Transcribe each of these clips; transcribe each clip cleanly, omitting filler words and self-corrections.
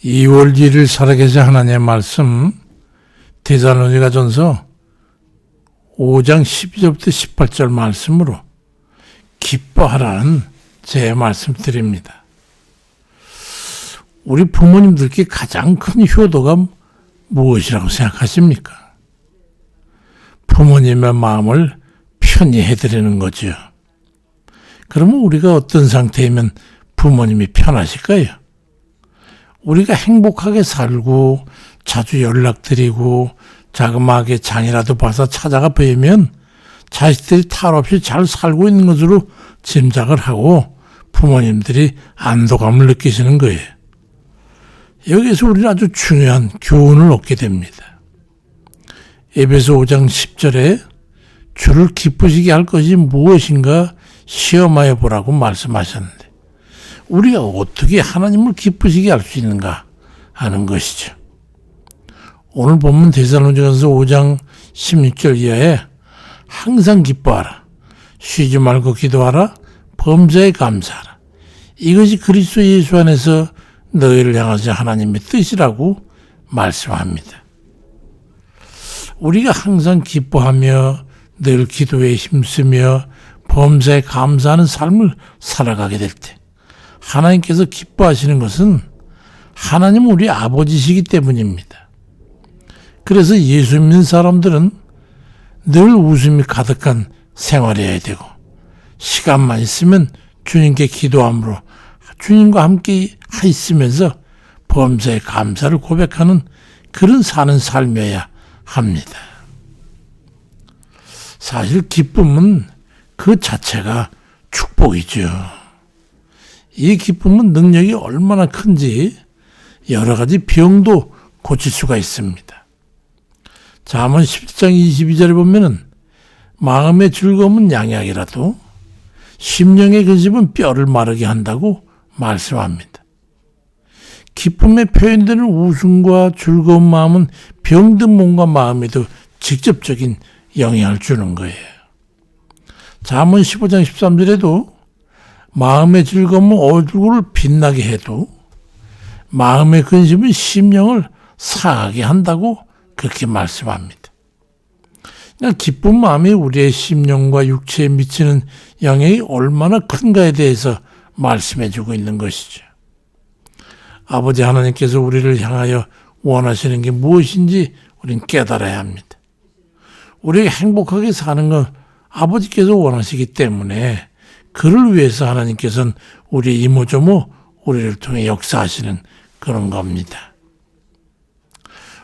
2월 1일 살아계신 하나님의 말씀 데살로니가전서 5장 12절부터 18절 말씀으로 기뻐하라는 제 말씀 드립니다. 우리 부모님들께 가장 큰 효도가 무엇이라고 생각하십니까? 부모님의 마음을 편히 해드리는 거죠. 그러면 우리가 어떤 상태이면 부모님이 편하실까요? 우리가 행복하게 살고 자주 연락드리고 자그마하게 장이라도 봐서 찾아가 뵈면 자식들이 탈 없이 잘 살고 있는 것으로 짐작을 하고 부모님들이 안도감을 느끼시는 거예요. 여기서 우리는 아주 중요한 교훈을 얻게 됩니다. 에베소 5장 10절에 주를 기쁘시게 할 것이 무엇인가 시험하여 보라고 말씀하셨는데 우리가 어떻게 하나님을 기쁘시게 할 수 있는가 하는 것이죠. 오늘 본문 데살로니가전서 5장 16절 이하에 항상 기뻐하라, 쉬지 말고 기도하라, 범사에 감사하라. 이것이 그리스도 예수 안에서 너희를 향하신 하나님의 뜻이라고 말씀합니다. 우리가 항상 기뻐하며 늘 기도에 힘쓰며 범사에 감사하는 삶을 살아가게 될 때 하나님께서 기뻐하시는 것은 하나님 우리 아버지시기 때문입니다. 그래서 예수 믿는 사람들은 늘 웃음이 가득한 생활해야 되고 시간만 있으면 주님께 기도함으로 주님과 함께 있으면서 범사에 감사를 고백하는 그런 사는 삶이어야 합니다. 사실 기쁨은 그 자체가 축복이죠. 이 기쁨은 능력이 얼마나 큰지 여러 가지 병도 고칠 수가 있습니다. 잠언 10장 22절에 보면은 마음의 즐거움은 양약이라도 심령의 근심은 뼈를 마르게 한다고 말씀합니다. 기쁨에 표현되는 웃음과 즐거운 마음은 병든 몸과 마음에도 직접적인 영향을 주는 거예요. 잠언 15장 13절에도 마음의 즐거움은 얼굴을 빛나게 해도 마음의 근심은 심령을 상하게 한다고 그렇게 말씀합니다. 그러니까 기쁜 마음이 우리의 심령과 육체에 미치는 영향이 얼마나 큰가에 대해서 말씀해주고 있는 것이죠. 아버지 하나님께서 우리를 향하여 원하시는 게 무엇인지 우리는 깨달아야 합니다. 우리가 행복하게 사는 건 아버지께서 원하시기 때문에 그를 위해서 하나님께서는 우리 이모저모 우리를 통해 역사하시는 그런 겁니다.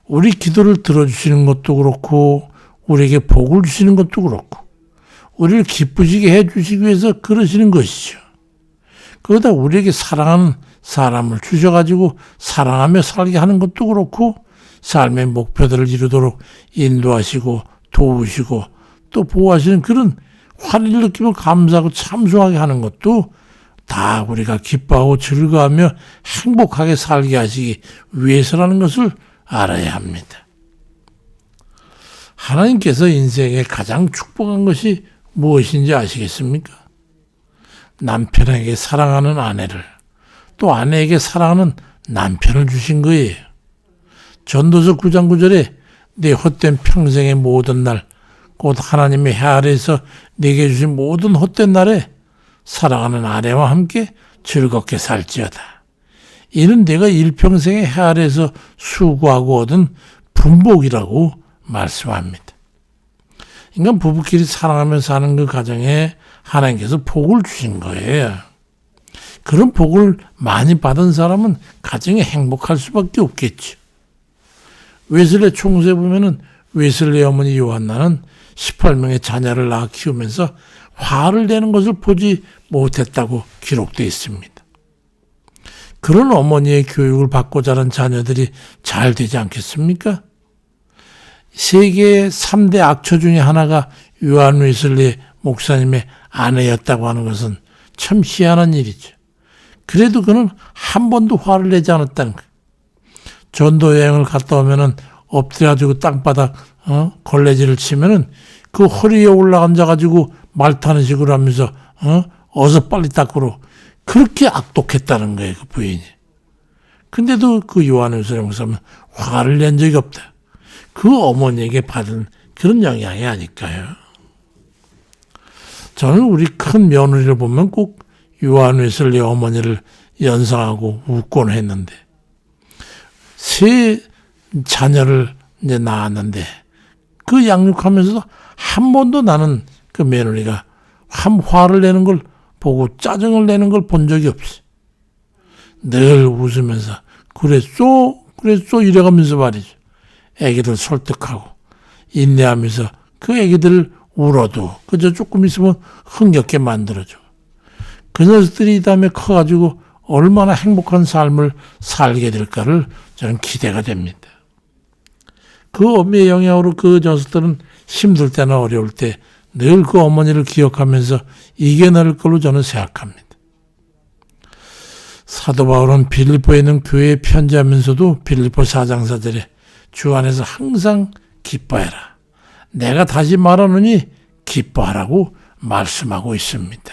우리 기도를 들어주시는 것도 그렇고 우리에게 복을 주시는 것도 그렇고 우리를 기쁘시게 해주시기 위해서 그러시는 것이죠. 그러다 우리에게 사랑하는 사람을 주셔가지고 사랑하며 살게 하는 것도 그렇고 삶의 목표들을 이루도록 인도하시고 도우시고 또 보호하시는 그런 환희를 느끼며 감사하고 참소하게 하는 것도 다 우리가 기뻐하고 즐거워하며 행복하게 살게 하시기 위해서라는 것을 알아야 합니다. 하나님께서 인생에 가장 축복한 것이 무엇인지 아시겠습니까? 남편에게 사랑하는 아내를 또 아내에게 사랑하는 남편을 주신 거예요. 전도서 9장 9절에 내 헛된 평생의 모든 날 곧 하나님의 해 아래에서 내게 주신 모든 헛된 날에 사랑하는 아내와 함께 즐겁게 살지어다. 이는 내가 일평생의 해 아래에서 수고하고 얻은 분복이라고 말씀합니다. 인간 부부끼리 사랑하며 사는 그 가정에 하나님께서 복을 주신 거예요. 그런 복을 많이 받은 사람은 가정에 행복할 수밖에 없겠죠. 웨슬레 총수에 보면은 웨슬레 어머니 요한나는 18명의 자녀를 낳아 키우면서 화를 내는 것을 보지 못했다고 기록되어 있습니다. 그런 어머니의 교육을 받고 자란 자녀들이 잘 되지 않겠습니까? 세계의 3대 악처 중에 하나가 요한 웨슬리 목사님의 아내였다고 하는 것은 참 희한한 일이죠. 그래도 그는 한 번도 화를 내지 않았다는 거예요. 전도 여행을 갔다 오면은 엎드려가지고 땅바닥 걸레질을 치면은 그 허리에 올라앉아가지고 말 타는 식으로 하면서 어서 빨리 닦으러 그렇게 악독했다는 거예요, 그 부인이. 근데도 그 요한일서 목사는 화를 낸 적이 없다. 그 어머니에게 받은 그런 영향이 아닐까요? 저는 우리 큰 며느리를 보면 꼭 요한일서의 어머니를 연상하고 웃곤 했는데, 세 자녀를 이제 낳았는데 그 양육하면서도 한 번도 나는 그 며느리가 화를 내는 걸 보고 짜증을 내는 걸 본 적이 없어. 늘 웃으면서 그랬소 이래가면서 말이죠. 애기들 설득하고 인내하면서 그 애기들 울어도 그저 조금 있으면 흥겹게 만들어줘. 그 녀석들이 이 다음에 커가지고 얼마나 행복한 삶을 살게 될까를 저는 기대가 됩니다. 그 어미의 영향으로 그 녀석들은 힘들 때나 어려울 때 늘 그 어머니를 기억하면서 이겨낼 걸로 저는 생각합니다. 사도 바울은 빌립보에 있는 교회에 편지하면서도 빌립보 4장 4절에 주 안에서 항상 기뻐해라. 내가 다시 말하노니 기뻐하라고 말씀하고 있습니다.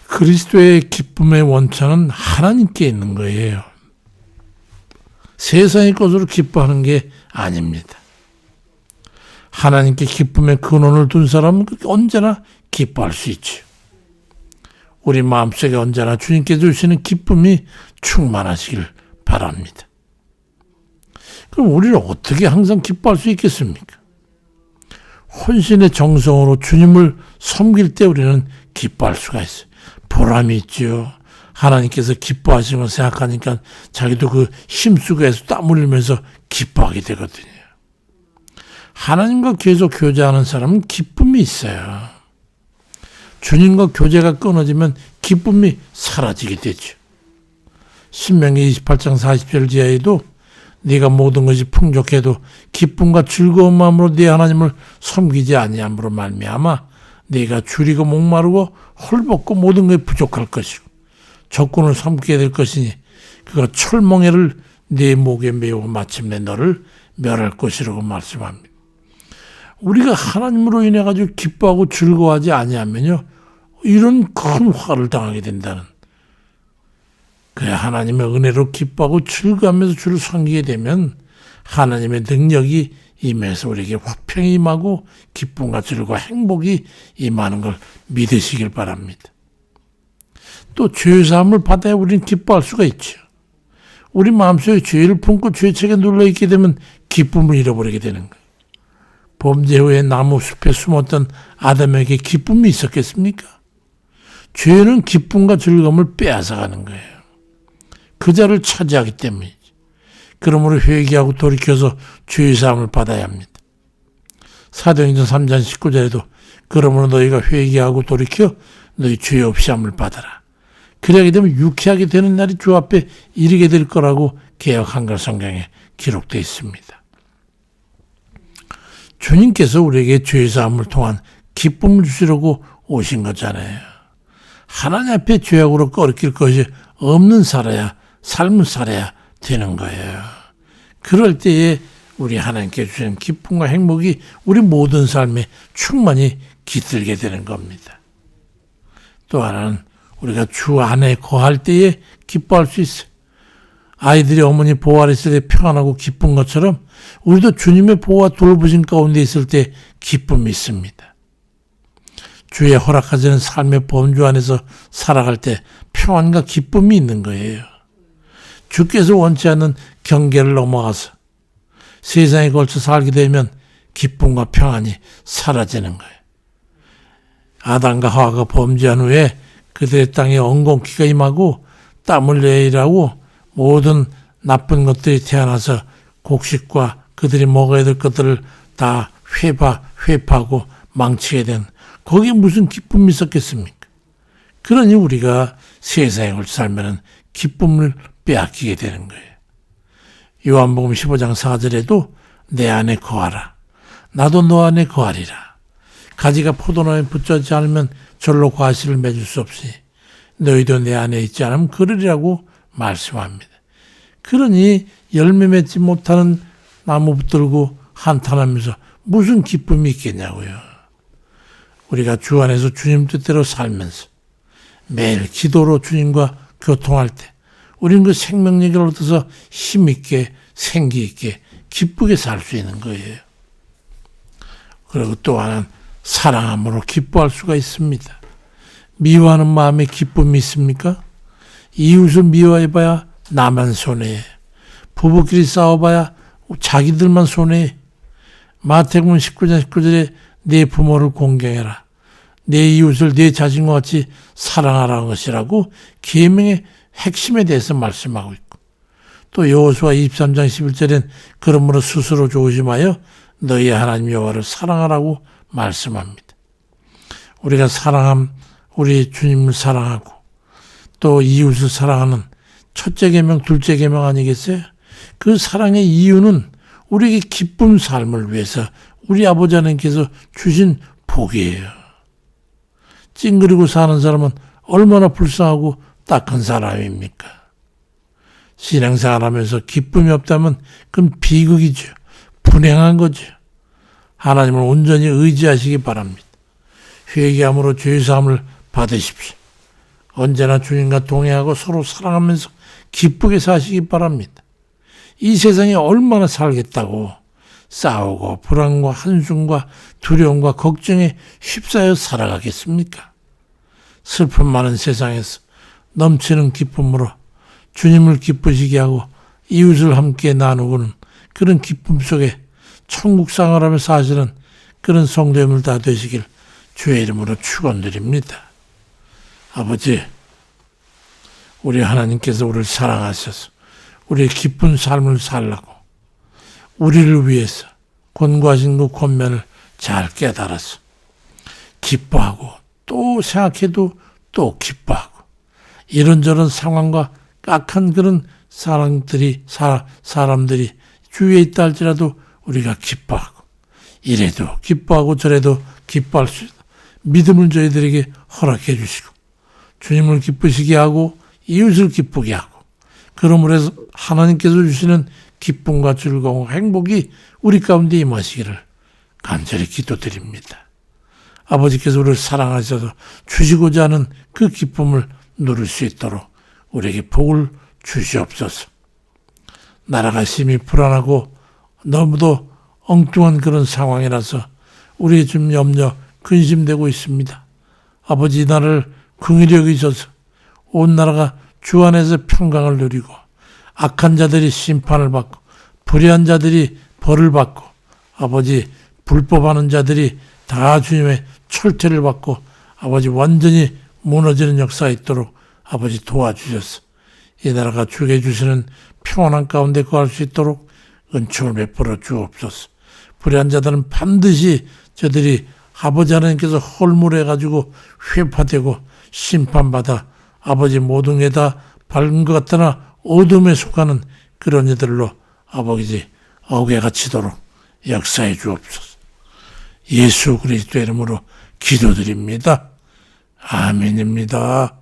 그리스도의 기쁨의 원천은 하나님께 있는 거예요. 세상의 것으로 기뻐하는 게 아닙니다. 하나님께 기쁨의 근원을 둔 사람은 언제나 기뻐할 수 있죠. 우리 마음속에 언제나 주님께 주시는 기쁨이 충만하시길 바랍니다. 그럼 우리는 어떻게 항상 기뻐할 수 있겠습니까? 혼신의 정성으로 주님을 섬길 때 우리는 기뻐할 수가 있어요. 보람이 있죠. 하나님께서 기뻐하시는 걸 생각하니까 자기도 그 힘쓰고 해서 땀 흘리면서 기뻐하게 되거든요. 하나님과 계속 교제하는 사람은 기쁨이 있어요. 주님과 교제가 끊어지면 기쁨이 사라지게 되죠. 신명기 28장 40절 지하에도 네가 모든 것이 풍족해도 기쁨과 즐거운 마음으로 네 하나님을 섬기지 아니함으로 말미암아 네가 줄이고 목마르고 헐벗고 모든 것이 부족할 것이고 적군을 섬기게 될 것이니 그가 철멍에를 네 목에 메고 마침내 너를 멸할 것이라고 말씀합니다. 우리가 하나님으로 인해 가지고 기뻐하고 즐거워하지 아니하면요 이런 큰 화를 당하게 된다는, 그래 하나님의 은혜로 기뻐하고 즐거워하면서 주를 섬기게 되면 하나님의 능력이 임해서 우리에게 화평이 임하고 기쁨과 즐거움과 행복이 임하는 걸 믿으시길 바랍니다. 또 죄사함을 받아야 우리는 기뻐할 수가 있죠. 우리 마음속에 죄를 품고 죄책에 눌러있게 되면 기쁨을 잃어버리게 되는 거예요. 범죄 후에 나무 숲에 숨었던 아담에게 기쁨이 있었겠습니까? 죄는 기쁨과 즐거움을 빼앗아가는 거예요. 그 자를 차지하기 때문이죠. 그러므로 회개하고 돌이켜서 죄의 사함을 받아야 합니다. 사도행전 3장 19절에도 그러므로 너희가 회개하고 돌이켜 너희 죄 없이 함을 받아라. 그래야게 되면 유쾌하게 되는 날이 주 앞에 이르게 될 거라고 개역 한글 성경에 기록되어 있습니다. 주님께서 우리에게 죄의 사함을 통한 기쁨을 주시려고 오신 거잖아요. 하나님 앞에 죄악으로 꺼리낄 것이 없는 삶을 살아야 되는 거예요. 그럴 때에 우리 하나님께 주시는 기쁨과 행복이 우리 모든 삶에 충만히 깃들게 되는 겁니다. 또 하나는 우리가 주 안에 거할 때에 기뻐할 수 있어요. 아이들이 어머니 보호 아래 있을 때 평안하고 기쁜 것처럼 우리도 주님의 보호와 돌보심 가운데 있을 때 기쁨이 있습니다. 주의 허락하시는 삶의 범주 안에서 살아갈 때 평안과 기쁨이 있는 거예요. 주께서 원치 않는 경계를 넘어가서 세상에 걸쳐 살게 되면 기쁨과 평안이 사라지는 거예요. 아담과 하와가 범죄한 후에 그들의 땅에 엉겅퀴가 임하고 땀을 내일하고 모든 나쁜 것들이 태어나서 곡식과 그들이 먹어야 될 것들을 다 회파하고 망치게 된, 거기에 무슨 기쁨이 있었겠습니까? 그러니 우리가 세상에 걸쳐 살면 기쁨을 빼앗기게 되는 거예요. 요한복음 15장 4절에도 내 안에 거하라. 나도 너 안에 거하리라. 가지가 포도나무에 붙지 않으면 절로 과실을 맺을 수 없이 너희도 내 안에 있지 않으면 그러리라고 말씀합니다. 그러니 열매 맺지 못하는 나무 붙들고 한탄하면서 무슨 기쁨이 있겠냐고요. 우리가 주 안에서 주님 뜻대로 살면서 매일 기도로 주님과 교통할 때 우리는 그 생명력을 얻어서 힘있게 생기있게 기쁘게 살 수 있는 거예요. 그리고 또 하나는 사랑함으로 기뻐할 수가 있습니다. 미워하는 마음에 기쁨이 있습니까? 이웃을 미워해봐야 나만 손해해. 부부끼리 싸워봐야 자기들만 손해해. 마태복음 19장 19절에 내 부모를 공경해라. 내 이웃을 내 자신과 같이 사랑하라는 것이라고 계명의 핵심에 대해서 말씀하고 있고, 또 여호수아 23장 11절엔 그러므로 스스로 조심하여 너희 하나님 여호와를 사랑하라고 말씀합니다. 우리가 우리 주님을 사랑하고 또 이웃을 사랑하는 첫째 계명, 둘째 계명 아니겠어요? 그 사랑의 이유는 우리에게 기쁜 삶을 위해서 우리 아버지 하나님께서 주신 복이에요. 찡그리고 사는 사람은 얼마나 불쌍하고 딱한 사람입니까? 신앙생활 하면서 기쁨이 없다면 그건 비극이죠. 불행한 거죠. 하나님을 온전히 의지하시기 바랍니다. 회개함으로 죄사함을 받으십시오. 언제나 주님과 동행하고 서로 사랑하면서 기쁘게 사시기 바랍니다. 이 세상에 얼마나 살겠다고 싸우고 불안과 한숨과 두려움과 걱정에 휩싸여 살아가겠습니까? 슬픔 많은 세상에서 넘치는 기쁨으로 주님을 기쁘시게 하고 이웃을 함께 나누고는 그런 기쁨 속에 천국 생활하며 사시는 그런 성도님들 다 되시길 주의 이름으로 축원드립니다. 아버지, 우리 하나님께서 우리를 사랑하셔서 우리의 기쁜 삶을 살라고 우리를 위해서 권고하신 그 권면을 잘 깨달아서 기뻐하고 또 생각해도 또 기뻐하고 이런저런 상황과 악한 그런 사람들이 주위에 있다 할지라도 우리가 기뻐하고 이래도 기뻐하고 저래도 기뻐할 수 있다. 믿음을 저희들에게 허락해 주시고 주님을 기쁘시게 하고 이웃을 기쁘게 하고 그러므로 해서 하나님께서 주시는 기쁨과 즐거움, 행복이 우리 가운데 임하시기를 간절히 기도드립니다. 아버지께서 우리를 사랑하셔서 주시고자 하는 그 기쁨을 누릴 수 있도록 우리에게 복을 주시옵소서. 나라가 심히 불안하고 너무도 엉뚱한 그런 상황이라서 우리 좀 염려, 근심되고 있습니다. 아버지, 이 나라를 긍휼히 여기셔서 온 나라가 주 안에서 평강을 누리고 악한 자들이 심판을 받고 불의한 자들이 벌을 받고 아버지, 불법하는 자들이 다 주님의 철퇴를 받고 아버지 완전히 무너지는 역사가 있도록 아버지 도와주셔서 이 나라가 주게 주시는 평안한 가운데 거할 수 있도록 은총을 베풀어 주옵소서. 불의한 자들은 반드시 저들이 아버지 하나님께서 홀물해가지고 회파되고 심판받아 아버지 모든 게 다 밝은 것 같으나 어둠에 속하는 그런 이들로 아버지 어깨가 치도록 역사해 주옵소서. 예수 그리스도 이름으로 기도드립니다. 아멘입니다.